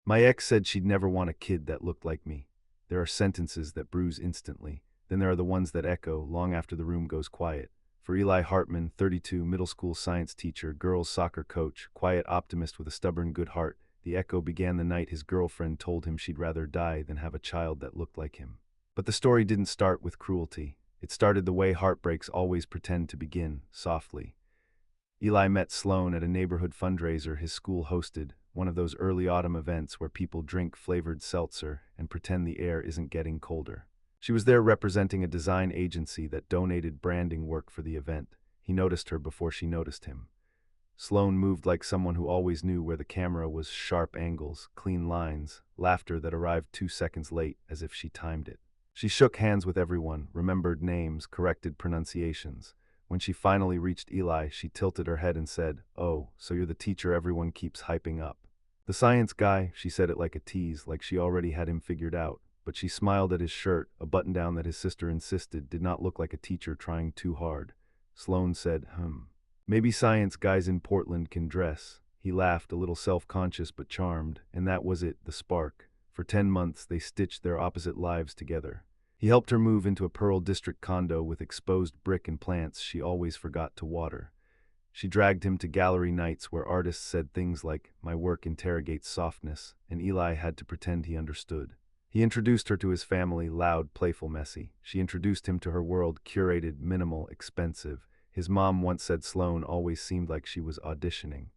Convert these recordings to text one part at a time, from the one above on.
My ex said she'd never want a kid that looked like me. There are sentences that bruise instantly. Then there are the ones that echo long after the room goes quiet. For Eli Hartman, 32, middle school science teacher, girls soccer coach, quiet optimist with a stubborn good heart, the echo began the night his girlfriend told him she'd rather die than have a child that looked like him. But the story didn't start with cruelty. It started the way heartbreaks always pretend to begin, softly. Eli met Sloan at a neighborhood fundraiser his school hosted, one of those early autumn events where people drink flavored seltzer and pretend the air isn't getting colder. She was there representing a design agency that donated branding work for the event. He noticed her before she noticed him. Sloan moved like someone who always knew where the camera was, sharp angles, clean lines, laughter that arrived 2 seconds late as if she timed it. She shook hands with everyone, remembered names, corrected pronunciations. When she finally reached Eli, she tilted her head and said, "Oh, so you're the teacher everyone keeps hyping up." "The science guy," she said it like a tease, like she already had him figured out. But she smiled at his shirt, a button-down that his sister insisted did not look like a teacher trying too hard. Sloan said, "Maybe science guys in Portland can dress." He laughed, a little self-conscious but charmed, and that was it, the spark. For 10 months, they stitched their opposite lives together. He helped her move into a Pearl District condo with exposed brick and plants she always forgot to water. She dragged him to gallery nights where artists said things like, "My work interrogates softness," and Eli had to pretend he understood. He introduced her to his family, loud, playful, messy. She introduced him to her world, curated, minimal, expensive. His mom once said Sloan always seemed like she was auditioning.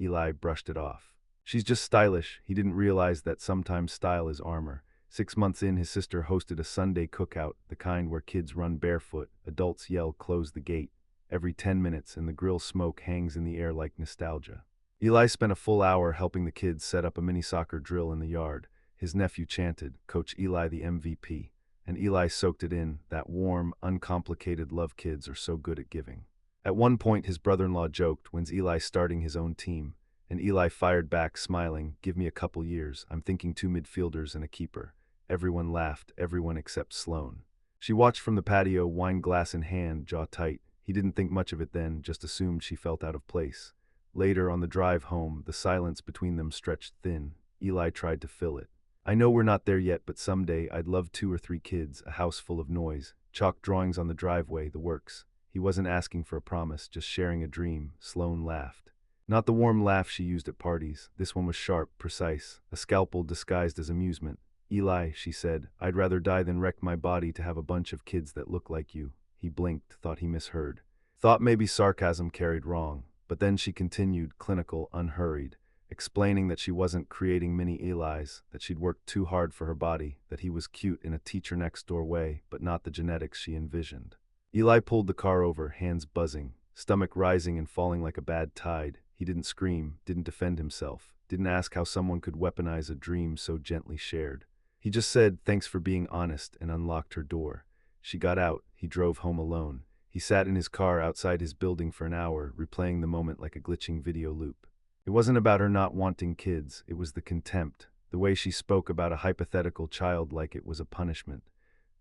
Eli brushed it off. "She's just stylish." He didn't realize that sometimes style is armor. 6 months in, his sister hosted a Sunday cookout, the kind where kids run barefoot, adults yell, "Close the gate," every 10 minutes, and the grill smoke hangs in the air like nostalgia. Eli spent a full hour helping the kids set up a mini soccer drill in the yard. His nephew chanted, "Coach Eli the MVP," and Eli soaked it in, that warm, uncomplicated love kids are so good at giving. At one point, his brother-in-law joked, "When's Eli starting his own team?" And Eli fired back, smiling, "Give me a couple years. I'm thinking 2 midfielders and a keeper." Everyone laughed, everyone except Sloan. She watched from the patio, wine glass in hand, jaw tight. He didn't think much of it then, just assumed she felt out of place. Later, on the drive home, the silence between them stretched thin. Eli tried to fill it. "I know we're not there yet, but someday I'd love 2 or 3 kids, a house full of noise, chalk drawings on the driveway, the works." He wasn't asking for a promise, just sharing a dream. Sloan laughed. Not the warm laugh she used at parties. This one was sharp, precise, a scalpel disguised as amusement. "Eli," she said, "I'd rather die than wreck my body to have a bunch of kids that look like you." He blinked, thought he misheard. Thought maybe sarcasm carried wrong. But then she continued, clinical, unhurried, explaining that she wasn't creating mini Elis, that she'd worked too hard for her body, that he was cute in a teacher-next-door way, but not the genetics she envisioned. Eli pulled the car over, hands buzzing, stomach rising and falling like a bad tide. He didn't scream, didn't defend himself, didn't ask how someone could weaponize a dream so gently shared. He just said, "Thanks for being honest," and unlocked her door. She got out. He drove home alone. He sat in his car outside his building for an hour, replaying the moment like a glitching video loop. It wasn't about her not wanting kids, it was the contempt, the way she spoke about a hypothetical child like it was a punishment.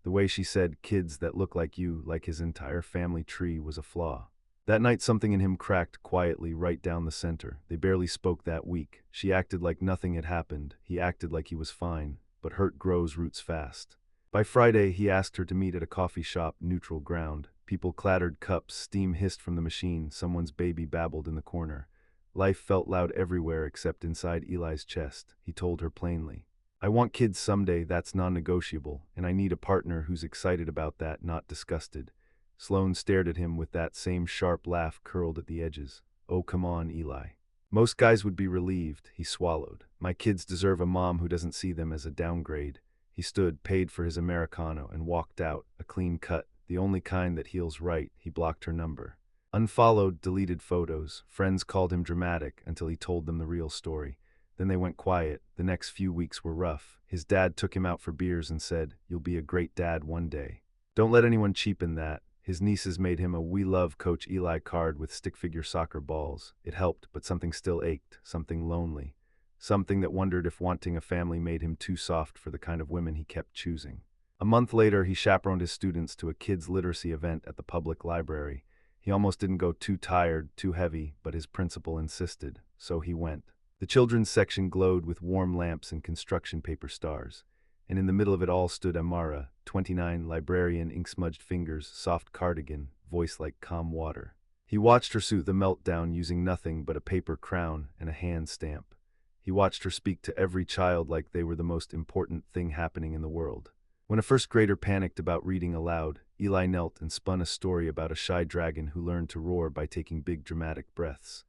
The way she said, "Kids that look like you," like his entire family tree was a flaw. That night something in him cracked quietly right down the center. They barely spoke that week. She acted like nothing had happened. He acted like he was fine. But hurt grows roots fast. By Friday, he asked her to meet at a coffee shop, neutral ground. People clattered cups, steam hissed from the machine, someone's baby babbled in the corner. Life felt loud everywhere except inside Eli's chest. He told her plainly, "I want kids someday, that's non-negotiable, and I need a partner who's excited about that, not disgusted." Sloan stared at him with that same sharp laugh curled at the edges. "Oh, come on, Eli." "Most guys would be relieved," he swallowed. "My kids deserve a mom who doesn't see them as a downgrade." He stood, paid for his Americano, and walked out, a clean cut, the only kind that heals right. He blocked her number. Unfollowed, deleted photos. Friends called him dramatic until he told them the real story. Then they went quiet. The next few weeks were rough. His dad took him out for beers and said, "You'll be a great dad one day." Don't let anyone cheapen that. His nieces made him a "We Love Coach Eli" card with stick-figure soccer balls. It helped, but something still ached, something lonely. Something that wondered if wanting a family made him too soft for the kind of women he kept choosing. A month later, he chaperoned his students to a kids' literacy event at the public library. He almost didn't go, too tired, too heavy, but his principal insisted, so he went. The children's section glowed with warm lamps and construction paper stars, and in the middle of it all stood Amara, 29, librarian, ink-smudged fingers, soft cardigan, voice like calm water. He watched her soothe the meltdown using nothing but a paper crown and a hand stamp. He watched her speak to every child like they were the most important thing happening in the world. When a first grader panicked about reading aloud, Eli knelt and spun a story about a shy dragon who learned to roar by taking big dramatic breaths.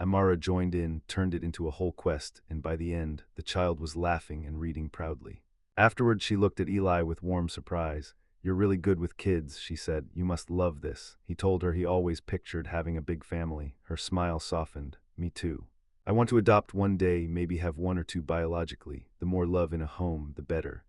Amara joined in, turned it into a whole quest, and by the end, the child was laughing and reading proudly. Afterward, she looked at Eli with warm surprise. "You're really good with kids," she said. "You must love this." He told her he always pictured having a big family. Her smile softened. "Me too. I want to adopt one day, maybe have one or two biologically. The more love in a home, the better."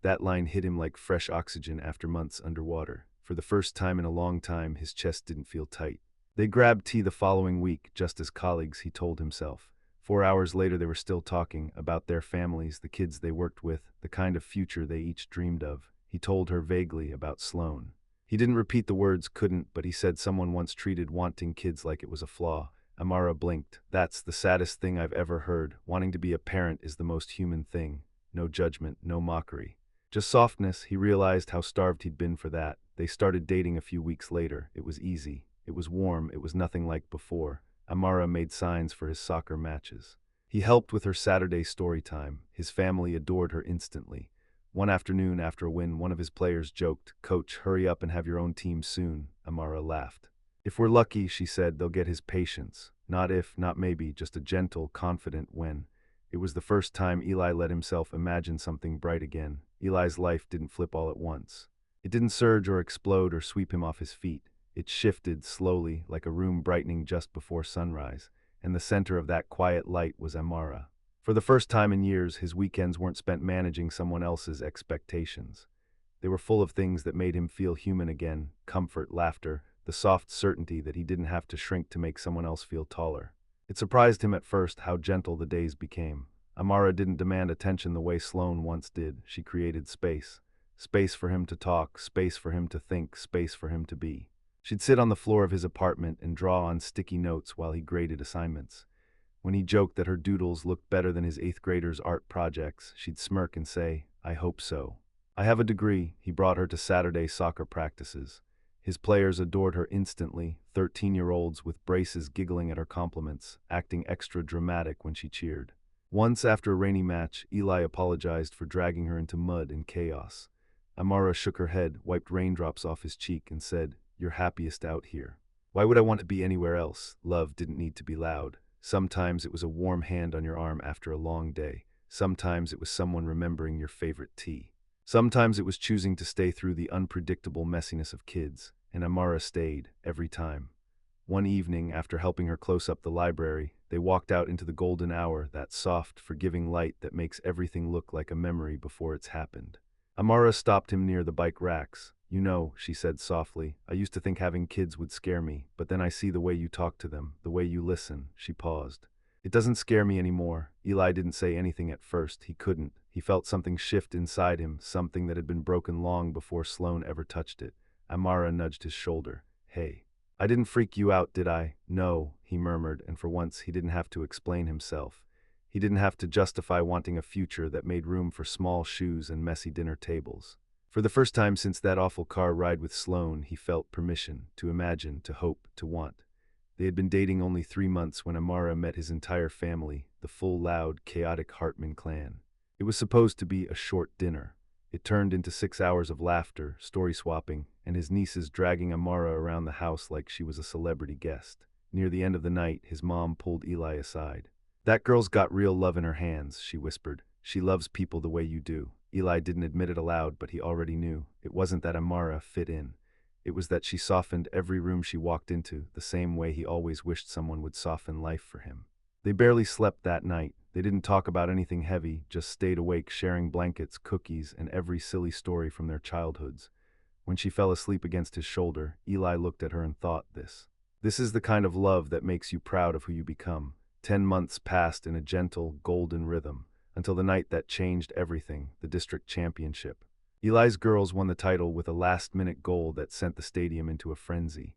That line hit him like fresh oxygen after months underwater. For the first time in a long time, his chest didn't feel tight. They grabbed tea the following week, just as colleagues, he told himself. 4 hours later, they were still talking about their families, the kids they worked with, the kind of future they each dreamed of. He told her vaguely about Sloan. He didn't repeat the words couldn't, but he said someone once treated wanting kids like it was a flaw. Amara blinked. "That's the saddest thing I've ever heard. Wanting to be a parent is the most human thing. No judgment, no mockery. Just softness." He realized how starved he'd been for that. They started dating a few weeks later. It was easy. It was warm. It was nothing like before. Amara made signs for his soccer matches. He helped with her Saturday story time. His family adored her instantly. One afternoon after a win, one of his players joked, "Coach, hurry up and have your own team soon." Amara laughed. "If we're lucky," she said, "they'll get his patience. Not if, not maybe, just a gentle, confident when." It was the first time Eli let himself imagine something bright again. Eli's life didn't flip all at once. It didn't surge or explode or sweep him off his feet. It shifted slowly, like a room brightening just before sunrise, and the center of that quiet light was Amara. For the first time in years, his weekends weren't spent managing someone else's expectations. They were full of things that made him feel human again: comfort, laughter, the soft certainty that he didn't have to shrink to make someone else feel taller. It surprised him at first how gentle the days became. Amara didn't demand attention the way Sloan once did. She created space. Space for him to talk, space for him to think, space for him to be. She'd sit on the floor of his apartment and draw on sticky notes while he graded assignments. When he joked that her doodles looked better than his 8th grader's art projects, she'd smirk and say, "I hope so." "I have a degree." He brought her to Saturday soccer practices. His players adored her instantly, 13-year-olds with braces giggling at her compliments, acting extra dramatic when she cheered. Once after a rainy match, Eli apologized for dragging her into mud and chaos. Amara shook her head, wiped raindrops off his cheek, and said, "You're happiest out here." "Why would I want to be anywhere else?" Love didn't need to be loud. Sometimes it was a warm hand on your arm after a long day. Sometimes it was someone remembering your favorite tea. Sometimes it was choosing to stay through the unpredictable messiness of kids, and Amara stayed, every time. One evening, after helping her close up the library, they walked out into the golden hour, that soft, forgiving light that makes everything look like a memory before it's happened. Amara stopped him near the bike racks. "You know," she said softly, "I used to think having kids would scare me, but then I see the way you talk to them, the way you listen." She paused. "It doesn't scare me anymore." Eli didn't say anything at first. He couldn't. He felt something shift inside him, something that had been broken long before Sloan ever touched it. Amara nudged his shoulder. "Hey. I didn't freak you out, did I?" "No," he murmured, and for once he didn't have to explain himself. He didn't have to justify wanting a future that made room for small shoes and messy dinner tables. For the first time since that awful car ride with Sloan, he felt permission to imagine, to hope, to want. They had been dating only 3 months when Amara met his entire family, the full, loud, chaotic Hartman clan. It was supposed to be a short dinner. It turned into 6 hours of laughter, story swapping, and his nieces dragging Amara around the house like she was a celebrity guest. Near the end of the night, his mom pulled Eli aside. "That girl's got real love in her hands," she whispered. "She loves people the way you do." Eli didn't admit it aloud, but he already knew. It wasn't that Amara fit in. It was that she softened every room she walked into, the same way he always wished someone would soften life for him. They barely slept that night. They didn't talk about anything heavy, just stayed awake sharing blankets, cookies, and every silly story from their childhoods. When she fell asleep against his shoulder, Eli looked at her and thought, This is the kind of love that makes you proud of who you become." 10 months passed in a gentle, golden rhythm, until the night that changed everything, the district championship. Eli's girls won the title with a last-minute goal that sent the stadium into a frenzy.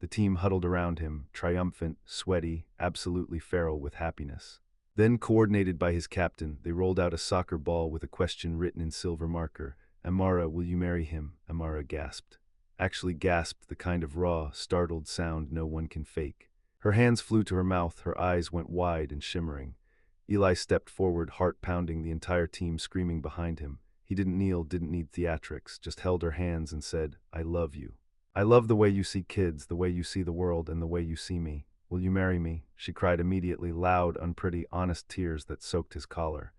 The team huddled around him, triumphant, sweaty, absolutely feral with happiness. Then, coordinated by his captain, they rolled out a soccer ball with a question written in silver marker. Amara, will you marry him? Amara gasped. Actually gasped, the kind of raw, startled sound no one can fake. Her hands flew to her mouth, her eyes went wide and shimmering. Eli stepped forward, heart pounding, the entire team screaming behind him. He didn't kneel, didn't need theatrics, just held her hands and said, I love you. I love the way you see kids, the way you see the world, and the way you see me. Will you marry me? She cried immediately, loud, unpretty, honest tears that soaked his collar.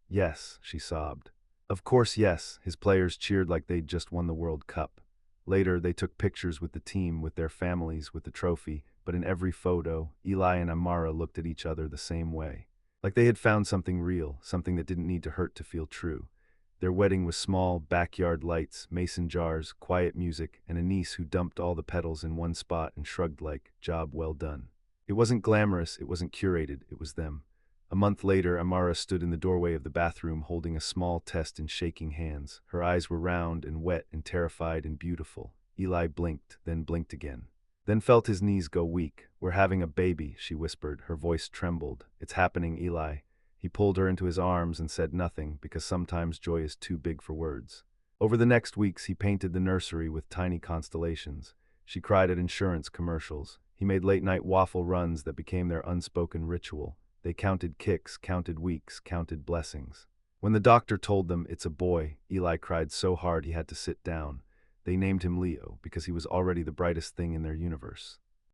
Yes, she sobbed. Of course, yes. His players cheered like they'd just won the World Cup. Later, they took pictures with the team, with their families, with the trophy, but in every photo, Eli and Amara looked at each other the same way. Like they had found something real, something that didn't need to hurt to feel true. Their wedding was small, backyard lights, mason jars, quiet music, and a niece who dumped all the petals in one spot and shrugged like, job well done. It wasn't glamorous, it wasn't curated, it was them. A month later, Amara stood in the doorway of the bathroom holding a small test in shaking hands. Her eyes were round and wet and terrified and beautiful. Eli blinked, then blinked again. Then felt his knees go weak. We're having a baby, she whispered. Her voice trembled. It's happening, Eli. He pulled her into his arms and said nothing, because sometimes joy is too big for words. Over the next weeks, he painted the nursery with tiny constellations. She cried at insurance commercials. He made late-night waffle runs that became their unspoken ritual. They counted kicks, counted weeks, counted blessings. When the doctor told them it's a boy, Eli cried so hard he had to sit down. They named him Leo because he was already the brightest thing in their universe.